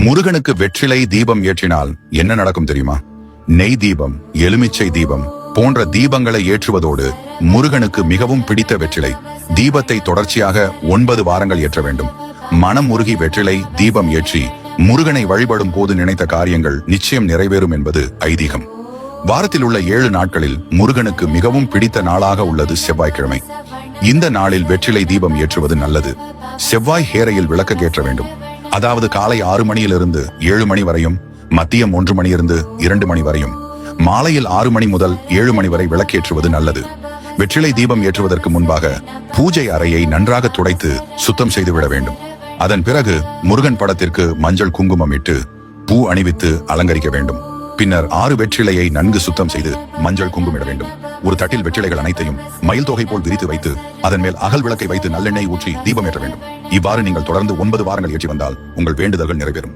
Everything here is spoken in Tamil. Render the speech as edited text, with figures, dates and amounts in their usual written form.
முருகனுக்கு வெற்றிலை தீபம் ஏற்றினால் என்ன நடக்கும் தெரியுமா? நெய் தீபம், எலுமிச்சை தீபம் போன்ற தீபங்களை ஏற்றுவதோடு முருகனுக்கு மிகவும் பிடித்த வெற்றிலை தீபத்தை தொடர்ச்சியாக 9 வாரங்கள் ஏற்ற வேண்டும். மனம் உருகி வெற்றிலை தீபம் ஏற்றி முருகனை வழிபடும் போது நினைத்த காரியங்கள் நிச்சயம் நிறைவேறும் என்பது ஐதீகம். வாரத்தில் உள்ள 7 நாட்களில் முருகனுக்கு மிகவும் பிடித்த நாளாக உள்ளது செவ்வாய்க்கிழமை. இந்த நாளில் வெற்றிலை தீபம் ஏற்றுவது நல்லது. செவ்வாய் ஹேரையில் விளக்கு ஏற்ற வேண்டும். அதாவது காலை 6 மணியிலிருந்து 7 மணி வரையும், மதியம் 1 மணியிலிருந்து 2 மணி வரையும், மாலையில் 6 மணி முதல் 7 மணி வரை விளக்கேற்றுவது நல்லது. வெற்றிலை தீபம் ஏற்றுவதற்கு முன்பாக பூஜை அறையை நன்றாக துடைத்து சுத்தம் செய்துவிட வேண்டும். அதன் பிறகு முருகன் படத்திற்கு மஞ்சள் குங்குமம் இட்டு பூ அணிவித்து அலங்கரிக்க வேண்டும். பின்னர் 6 வெற்றிலையை நன்கு சுத்தம் செய்து மஞ்சள் குங்குமிட வேண்டும். ஒரு தட்டில் வெற்றிலைகள் அனைத்தையும் மயில் தொகை போல் விரித்து வைத்து அதன் மேல் அகல் விளக்கை வைத்து நல்லெண்ணெய் ஊற்றி தீபம் ஏற்ற வேண்டும். இவ்வாறு நீங்கள் தொடர்ந்து 9 வாரங்கள் ஏற்றி வந்தால் உங்கள் வேண்டுதல்கள் நிறைவேறும்.